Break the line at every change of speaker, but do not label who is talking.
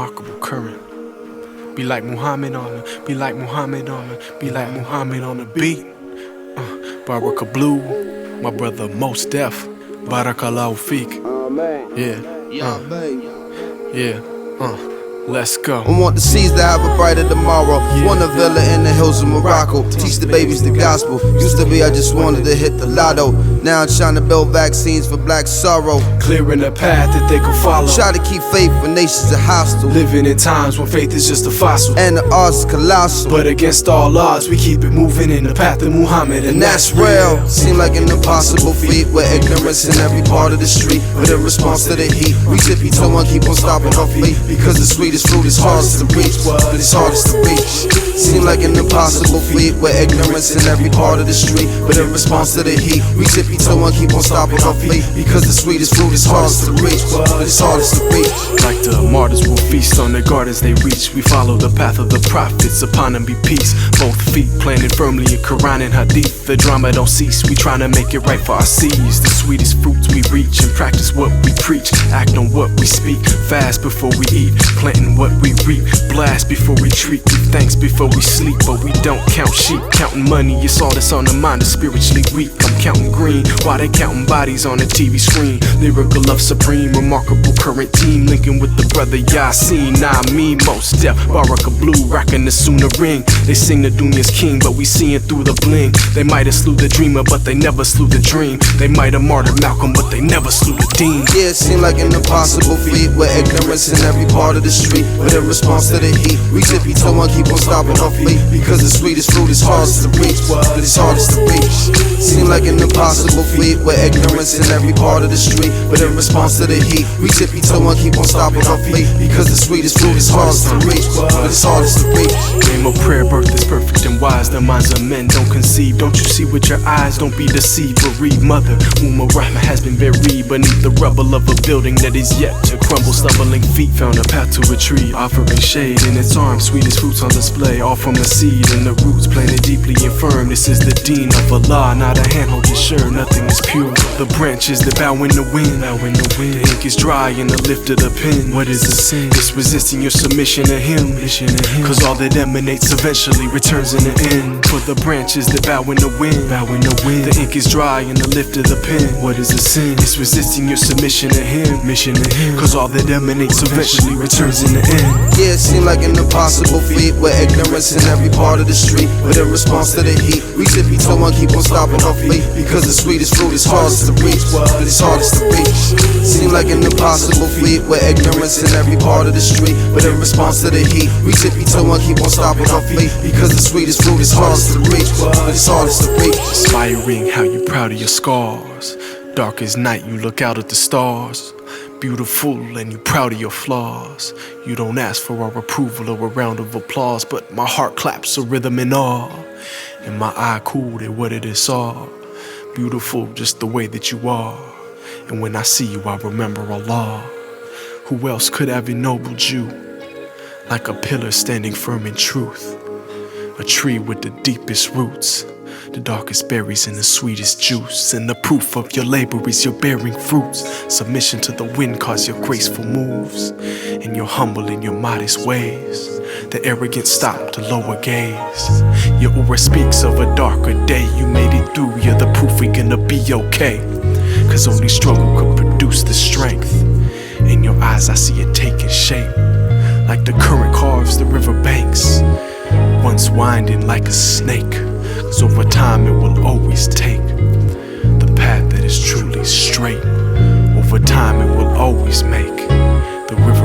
remarkable current. Be like Muhammad on the, be like Muhammad on the, be like Muhammad on the beat. Baraka Blue, my brother Mos Def, Baraka let's go.
I want the seas to have a brighter tomorrow. Want a villa in the hills of Morocco. Teach the babies the gospel. Used to be I just wanted to hit the lotto. Now I'm trying to build vaccines for black sorrow.
Clearing a path that they can follow.
Try to keep faith when nations are hostile.
Living in times when faith is just a fossil.
And the art's colossal.
But against all odds we keep it moving in the path of Muhammad.
And that's real. Seem like an impossible feat, with ignorance in every part of the street. But in response to the heat, we tippy toe and keep on stopping our feet. Because the sweetest fruit is hardest to reach, but it's hardest to reach. Seem like an impossible feat, with ignorance in every part of the street. But in response to the heat, we tippy toe and keep on stopping our feet. Because the sweetest fruit is hardest to reach, but it's hardest to reach.
Like the martyrs will feast on the gardens they reach. We follow the path of the prophets, upon them be peace. Both feet planted firmly in Quran and Hadith. The drama don't cease, we tryna make it right for our seeds. The sweetest fruits we reach and practice what we preach. Act on what we speak, fast before we eat. Planting what we reap, blast before we treat. Give thanks before we sleep, but we don't count sheep. Counting money, it's all that's on the mind is spiritually weak. I'm counting green, while they counting bodies on the TV screen. Lyrical love supreme, remarkable current team. Linking with the brother Yasin, nah me, Mos Def, Baraka Blue, rocking the Sunnah ring. They sing the Dunya's king, but we seeing through the bling. They might have slew the dreamer, but they never slew the dream. They might have martyred Malcolm, but they never slew the dean.
Yeah, it seemed like an impossible feat, with ignorance in every part of the street. But in response to the heat, we tippy toe and keep on stopping our feet. Because the sweetest fruit is hardest to reach, but it's hardest to reach. Seem like an impossible feat, with ignorance in every part of the street. But in response to the heat, we tippy toe and keep on stopping our feet. Because the sweetest fruit is hardest to reach, but it's hardest to reach.
Name of prayer, birth is perfect and wise. The minds of men don't conceive. Don't you see with your eyes? Don't be deceived. Bereaved mother, womb of Rahma has been buried beneath the rubble of a building that is yet to crumble. Stumbling feet found a path to a tree, offering shade in its arms. Sweetest fruits on display, all from the seed and the roots planted deeply and firm. This is the deen of Allah, not a handhold is sure. Nothing is pure. The branches that bow in the wind, The ink is dry in the lift of the pen. What is the sin? It's resisting your submission to Him. Cause all that emanates eventually returns in the end. For the branches that bow in the wind, The ink is dry in the lift of the pen. What is the sin? It's resisting your submission to Him. Cause all that emanates eventually returns in the end.
Yeah, it seemed like an impossible feat, with ignorance in every part of the street. But in response to the heat, we tippy toe and keep on stopping our feet. Because the sweetest fruit is hardest to reach, but it's hardest to reach. Seemed like an impossible feat, with ignorance in every part of the street. But in response to the heat, we tippy toe and keep on stopping our feet. Because the sweetest fruit is hardest to reach, but it's hardest to reach.
Inspiring how you proud of your scars. Dark as night, you look out at the stars. Beautiful and you proud of your flaws. You don't ask for our approval or a round of applause, but my heart claps a rhythm in awe, and my eye cooled at what it is saw. Beautiful just the way that you are. And when I see you I remember Allah. Who else could have ennobled you? Like a pillar standing firm in truth. A tree with the deepest roots, the darkest berries and the sweetest juice. And the proof of your labor is your bearing fruits. Submission to the wind cause your graceful moves, and you're humble in your modest ways. The arrogant stop to lower gaze. Your aura speaks of a darker day. You made it through, you're the proof we're gonna be okay. Cause only struggle could produce the strength. In your eyes I see it taking shape, like the current carves the river banks, once winding like a snake. Cause over time it will always take the path that is truly straight. Over time it will always make the river